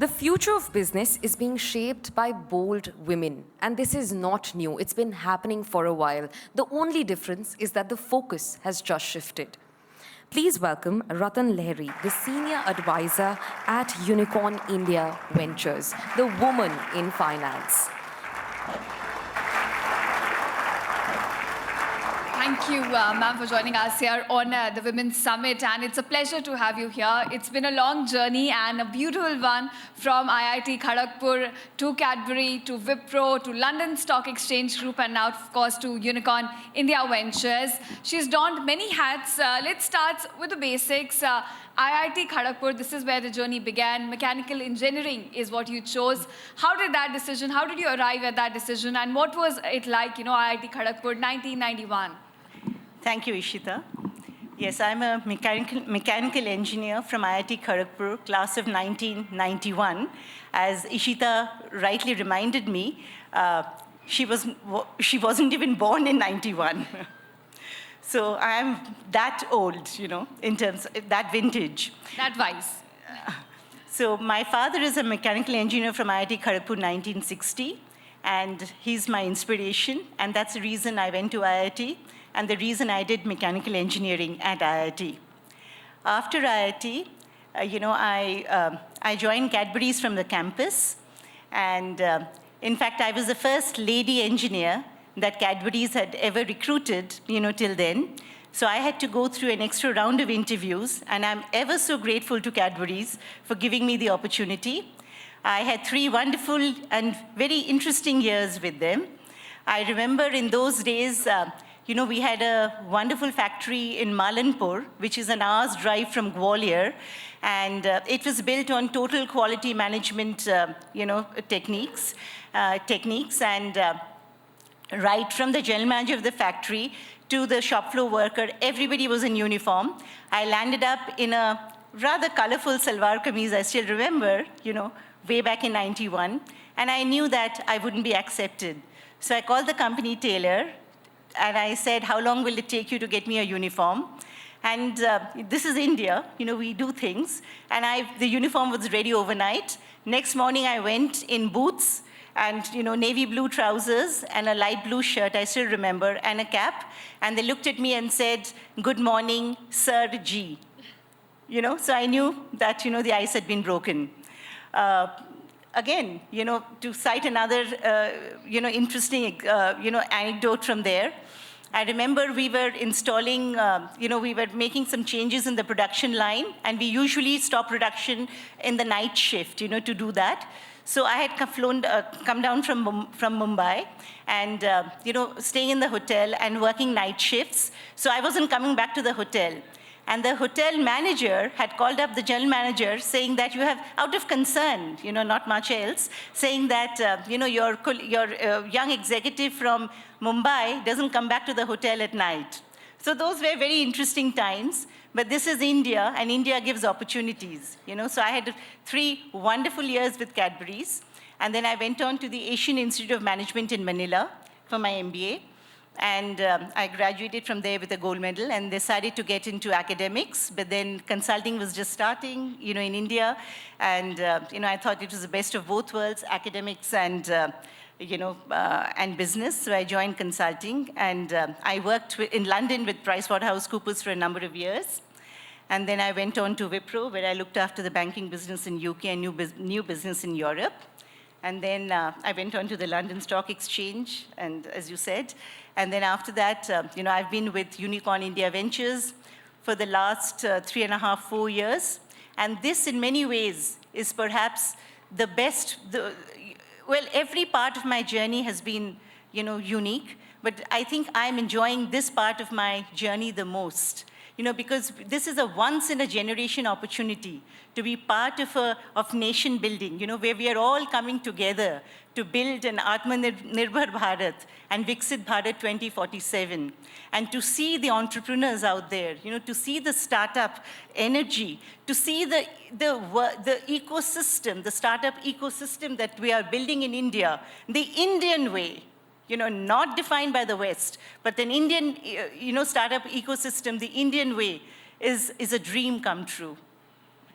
The future of business is being shaped by bold women, and this is not new. It's been happening for a while. The only difference is that the focus has just shifted. Please welcome Ratan Lahiri, the Senior Advisor at Unicorn India Ventures, the woman in finance. Thank you, ma'am, for joining us here on the Women's Summit, and it's a pleasure to have you here. It's been a long journey and a beautiful one from IIT Kharagpur to Cadbury to Wipro to London Stock Exchange Group and now, of course, to Unicorn India Ventures. She's donned many hats. Let's start with the basics. IIT Kharagpur, this is where the journey began. Mechanical engineering is what you chose. How did you arrive at that decision, and what was it like, IIT Kharagpur, 1991? Thank you, Ishita. Yes, I'm a mechanical engineer from IIT Kharagpur, class of 1991. As Ishita rightly reminded me, she wasn't even born in 91. So I'm that old, in terms of that vintage. That wise. So my father is a mechanical engineer from IIT Kharagpur 1960, and he's my inspiration, and that's the reason I went to IIT, and the reason I did mechanical engineering at IIT. After IIT, I joined Cadbury's from the campus, and in fact, I was the first lady engineer that Cadbury's had ever recruited, till then. So I had to go through an extra round of interviews, and I'm ever so grateful to Cadbury's for giving me the opportunity. I had 3 wonderful and very interesting years with them. I remember in those days, we had a wonderful factory in Malanpur, which is an hour's drive from Gwalior, and it was built on total quality management, techniques, and right from the general manager of the factory to the shop floor worker, everybody was in uniform. I landed up in a rather colorful salwar kameez, I still remember, way back in 91, and I knew that I wouldn't be accepted. So I called the company tailor, and I said, how long will it take you to get me a uniform? And this is India, we do things. And the uniform was ready overnight. Next morning, I went in boots and, navy blue trousers and a light blue shirt, I still remember, and a cap. And they looked at me and said, good morning, Sir G. So I knew that, the ice had been broken. Again, to cite another, interesting, anecdote from there, I remember we were installing, we were making some changes in the production line, and we usually stop production in the night shift, to do that. So I had come down from Mumbai and, staying in the hotel and working night shifts. So I wasn't coming back to the hotel. And the hotel manager had called up the general manager saying that you have, out of concern, not much else, saying that, your young executive from Mumbai doesn't come back to the hotel at night. So those were very interesting times, but this is India, and India gives opportunities. So I had 3 wonderful years with Cadbury's, and then I went on to the Asian Institute of Management in Manila for my MBA. And I graduated from there with a gold medal and decided to get into academics. But then consulting was just starting, in India. And, I thought it was the best of both worlds, academics and, and business. So I joined consulting. And I worked in London with PricewaterhouseCoopers for a number of years. And then I went on to Wipro, where I looked after the banking business in UK and new business in Europe. And then I went on to the London Stock Exchange, and as you said. And then after that, I've been with Unicorn India Ventures for the last 3.5, 4 years. And this, in many ways, is perhaps the best. Every part of my journey has been, unique. But I think I'm enjoying this part of my journey the most. Because this is a once-in-a-generation opportunity to be part of nation building, where we are all coming together to build an Atmanirbhar Bharat and Viksit Bharat 2047, and to see the entrepreneurs out there, to see the startup energy, to see the ecosystem, the startup ecosystem that we are building in India, the Indian way. Not defined by the West, but an Indian, startup ecosystem, the Indian way, is a dream come true.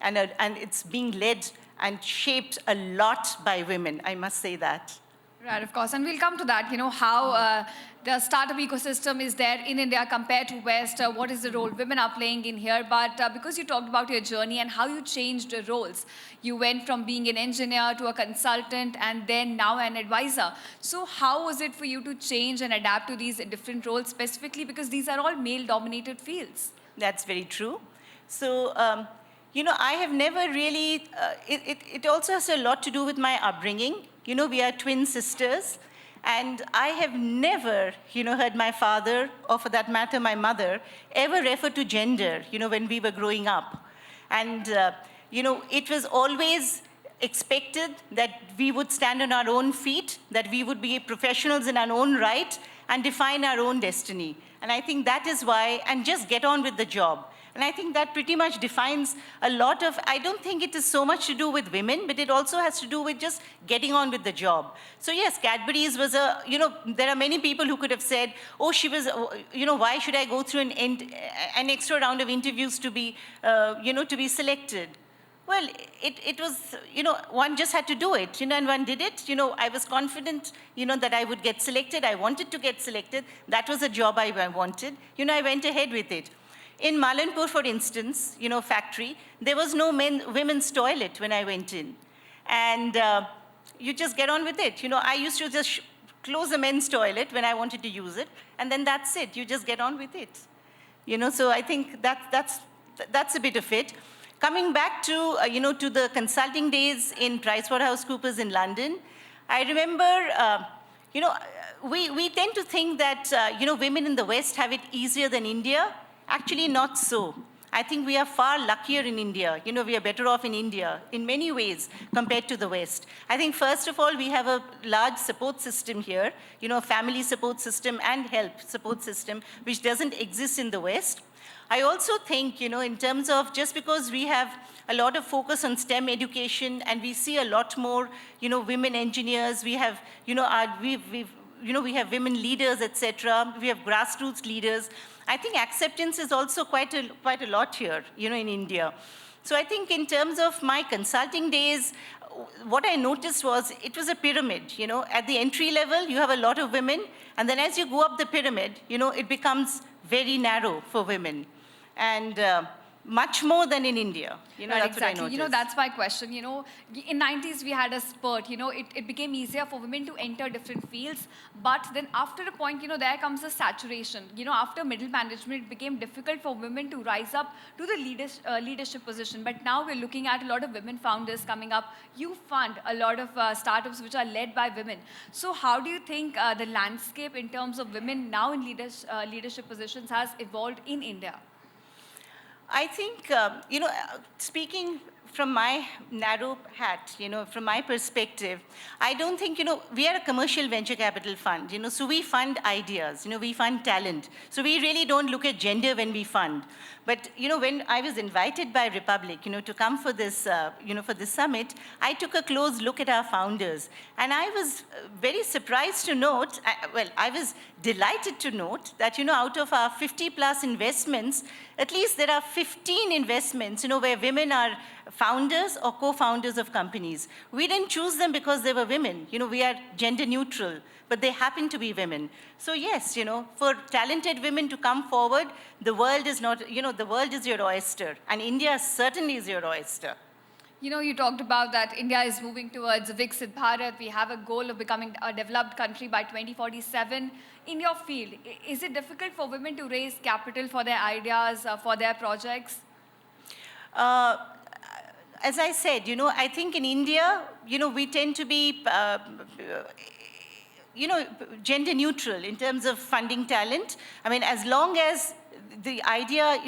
and it's being led and shaped a lot by women, I must say that. Right, of course, and we'll come to that, how the startup ecosystem is there in India compared to West, what is the role women are playing in here, but because you talked about your journey and how you changed roles, you went from being an engineer to a consultant and then now an advisor. So how was it for you to change and adapt to these different roles specifically, because these are all male-dominated fields? That's very true. So, I have never really, it also has a lot to do with my upbringing. We are twin sisters, and I have never, heard my father, or for that matter, my mother, ever refer to gender, when we were growing up. And, it was always expected that we would stand on our own feet, that we would be professionals in our own right, and define our own destiny. And I think that is why, and just get on with the job. And I think that pretty much defines a lot of, I don't think it is so much to do with women, but it also has to do with just getting on with the job. So yes, Cadbury's was there are many people who could have said, oh, she was, why should I go through an extra round of interviews to be, to be selected? Well, it was, one just had to do it, and one did it. I was confident, that I would get selected. I wanted to get selected. That was a job I wanted. I went ahead with it. In Malanpur, for instance, factory, there was no women's toilet when I went in. And you just get on with it. I used to just close the men's toilet when I wanted to use it, and then that's it. You just get on with it. So I think that's a bit of it. Coming back to, to the consulting days in PricewaterhouseCoopers in London, I remember, we tend to think that, women in the West have it easier than India. Actually, not so. I think we are far luckier in India. We are better off in India in many ways compared to the West. I think, first of all, we have a large support system here, a family support system and help support system, which doesn't exist in the West. I also think, in terms of just because we have a lot of focus on STEM education and we see a lot more, women engineers, we have, we have women leaders, etc. We have grassroots leaders. I think acceptance is also quite a lot here, in India. So I think in terms of my consulting days, what I noticed was it was a pyramid. At the entry level, you have a lot of women, and then as you go up the pyramid, it becomes very narrow for women. And much more than in India. That's exactly. what I noticed. That's my question. In 90s, we had a spurt. It became easier for women to enter different fields. But then after a point, there comes a saturation. After middle management, it became difficult for women to rise up to the leadership position. But now we're looking at a lot of women founders coming up. You fund a lot of startups which are led by women. So how do you think the landscape in terms of women now in leadership positions has evolved in India? I think, speaking from my narrow hat, from my perspective, I don't think, we are a commercial venture capital fund, so we fund ideas, we fund talent. So we really don't look at gender when we fund. But, when I was invited by Republic, to come for this, for this summit, I took a close look at our founders. And I was very surprised to note, I was delighted to note that, out of our 50 plus investments, at least there are 15 investments, where women are founders or co-founders of companies. We didn't choose them because they were women. We are gender neutral, but they happen to be women. So yes, for talented women to come forward, the world is not, the world is your oyster, and India certainly is your oyster. You talked about that India is moving towards Viksit Bharat. We have a goal of becoming a developed country by 2047. In your field, is it difficult for women to raise capital for their ideas, for their projects? As I said, I think in India, we tend to be, gender neutral in terms of funding talent. I mean, as long as the idea,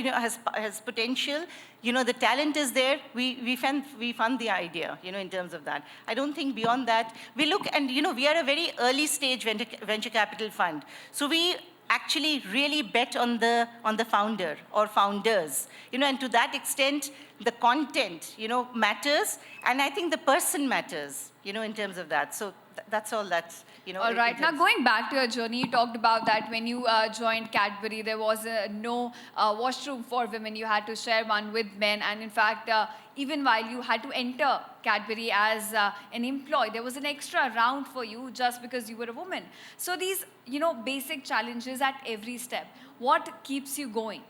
has potential, the talent is there, we fund the idea, in terms of that. I don't think beyond that. We look, and, we are a very early stage venture capital fund. So we actually really bet on the founder or founders, and to that extent, the content, matters, and I think the person matters, in terms of that. So that's all that's, All right. it Now, is. going back to your journey, you talked about that when you joined Cadbury, there was no washroom for women. You had to share one with men. And in fact, even while you had to enter Cadbury as an employee, there was an extra round for you just because you were a woman. So these, basic challenges at every step. What keeps you going?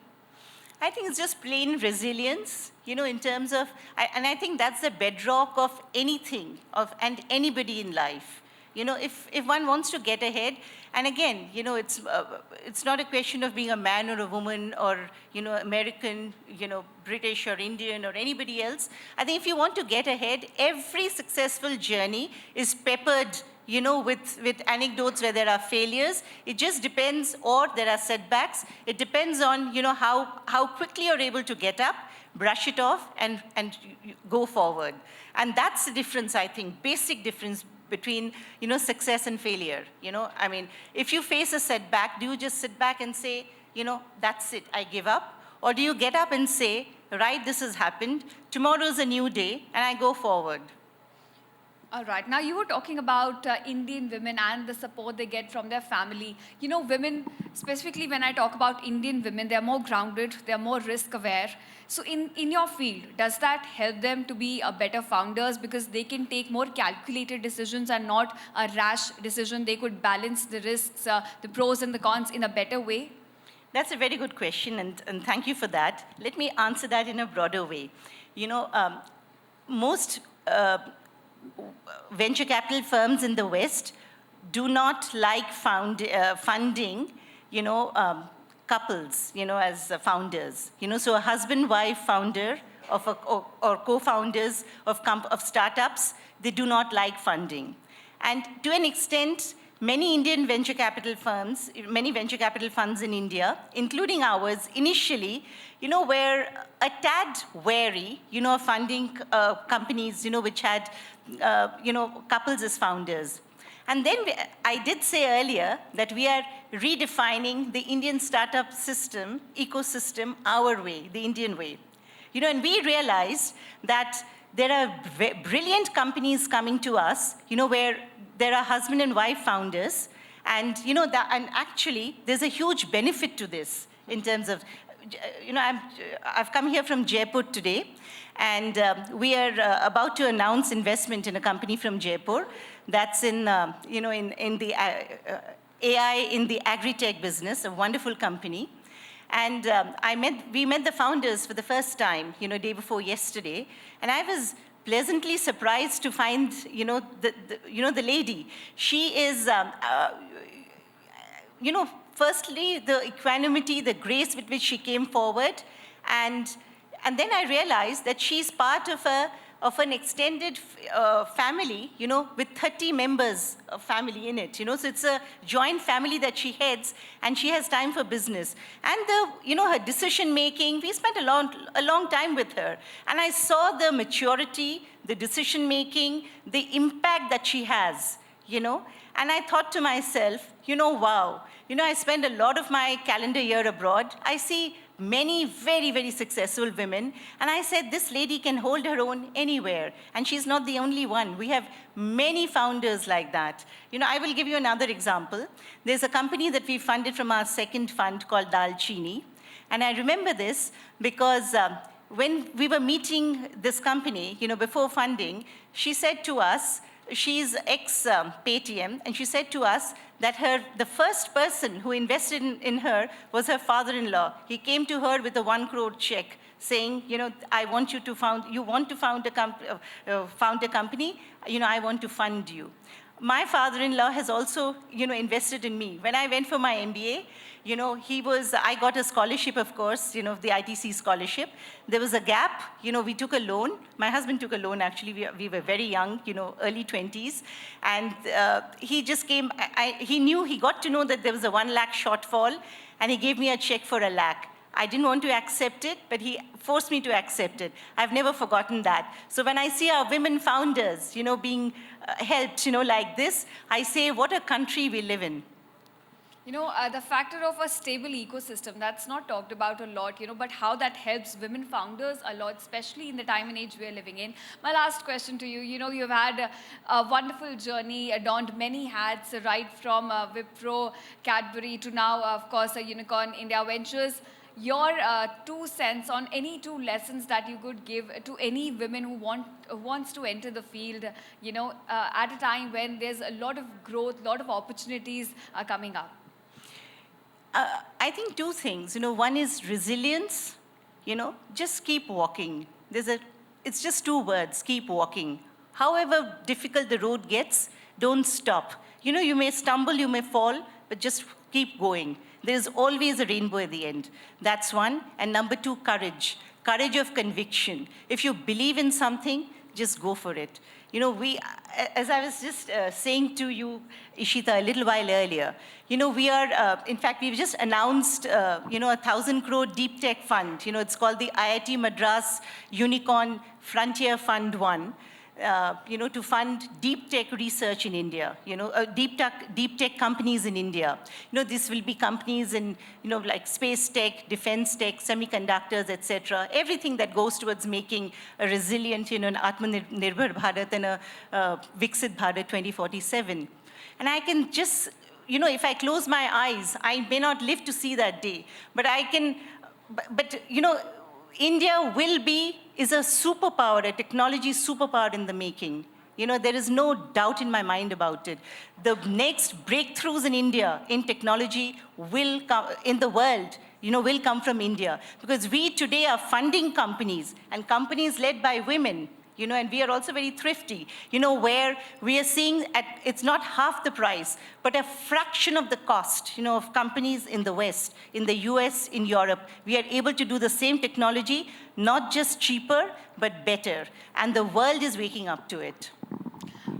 I think it's just plain resilience, in terms of, and I think that's the bedrock of anything, and anybody in life. If one wants to get ahead, and again, it's not a question of being a man or a woman or, American, British or Indian or anybody else. I think if you want to get ahead, every successful journey is peppered with anecdotes where there are failures. It just depends, or there are setbacks. It depends on, how quickly you're able to get up, brush it off, and go forward. And that's the difference, I think, basic difference between, success and failure. I mean, if you face a setback, do you just sit back and say, that's it, I give up? Or do you get up and say, right, this has happened, tomorrow's a new day, and I go forward? All right. Now, you were talking about Indian women and the support they get from their family. Women, specifically when I talk about Indian women, they're more grounded, they're more risk aware. So in your field, does that help them to be better founders because they can take more calculated decisions and not a rash decision? They could balance the risks, the pros and the cons in a better way? That's a very good question, and thank you for that. Let me answer that in a broader way. Most venture capital firms in the West do not like funding, couples, as founders. So a husband-wife founder or co-founders of startups, they do not like funding. And to an extent, many Indian venture capital firms, many venture capital funds in India, including ours, initially, were a tad wary, of funding companies, which had, couples as founders. And then I did say earlier that we are redefining the Indian startup system, ecosystem, our way, the Indian way. And we realized that there are brilliant companies coming to us, where there are husband and wife founders, and and actually there's a huge benefit to this in terms of, I've come here from Jaipur today, and we are about to announce investment in a company from Jaipur that's in the AI in the agri-tech business, a wonderful company. And we met the founders for the first time, day before yesterday, and I was pleasantly surprised to find, the lady. She is, firstly, the equanimity, the grace with which she came forward, and then I realized that she's part of an extended family, with 30 members of family in it, so it's a joint family that she heads, and she has time for business. And her decision making, we spent a long time with her, and I saw the maturity, the decision making, the impact that she has, and I thought to myself, wow, I spend a lot of my calendar year abroad. I see many very, very successful women, and I said, this lady can hold her own anywhere, and she's not the only one. We have many founders like that. I will give you another example. There's a company that we funded from our second fund called Dalchini, and I remember this because when we were meeting this company, before funding, she said to us, she's ex-Paytm, and she said to us that the first person who invested in her was her father-in-law. He came to her with a 1 crore check saying, I want you to found a company, I want to fund you. My father-in-law has also, invested in me. When I went for my MBA, I got a scholarship, of course, the ITC scholarship. There was a gap, we took a loan. My husband took a loan, actually, we were very young, early 20s. And he just came, he got to know that there was a 1 lakh shortfall, and he gave me a check for 1 lakh. I didn't want to accept it, but he forced me to accept it. I've never forgotten that. So when I see our women founders, being helped, like this, I say, what a country we live in. You know, the factor of a stable ecosystem, that's not talked about a lot, you know, but how that helps women founders a lot, especially in the time and age we're living in. My last question to you, you know, you've had a wonderful journey, adorned many hats, right from Wipro, Cadbury to now, of course, Unicorn India Ventures. Your 2 cents on any 2 lessons that you could give to any women who wants to enter the field, you know, at a time when there's a lot of growth, a lot of opportunities coming up. I think 2 things. You know, one is resilience. You know, just keep walking. It's just 2 words, keep walking. However difficult the road gets, don't stop. You know, you may stumble, you may fall, but just keep going. There's always a rainbow at the end. That's one. And number 2, courage. Courage of conviction. If you believe in something, just go for it. You know, as I was just saying to you, Ishita, a little while earlier, you know, we are, in fact, we've just announced, you know, 1,000 crore deep tech fund. You know, it's called the IIT Madras Unicorn Frontier Fund 1. You know, to fund deep tech research in India, you know, deep tech companies in India. You know, this will be companies in, you know, like space tech, defense tech, semiconductors, etc. Everything that goes towards making a resilient, you know, an Atmanirbhar Bharat and a Viksit Bharat 2047. And I can just, you know, if I close my eyes, I may not live to see that day, but I can, but you know, India is a superpower, a technology superpower in the making. You know, there is no doubt in my mind about it. The next breakthroughs in India, in technology, will come, in the world, you know, will come from India. Because we today are funding companies, and companies led by women, you know, and we are also very thrifty, you know, where we are seeing it's not half the price, but a fraction of the cost, you know, of companies in the West, in the US, in Europe. We are able to do the same technology, not just cheaper, but better. And the world is waking up to it.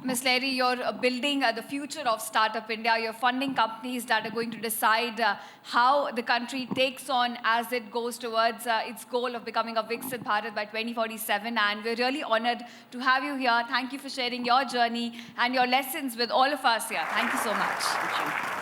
Ms. Lahiri, you're building the future of Startup India. You're funding companies that are going to decide how the country takes on as it goes towards its goal of becoming a Viksit Bharat by 2047. And we're really honored to have you here. Thank you for sharing your journey and your lessons with all of us here. Thank you so much. Thank you.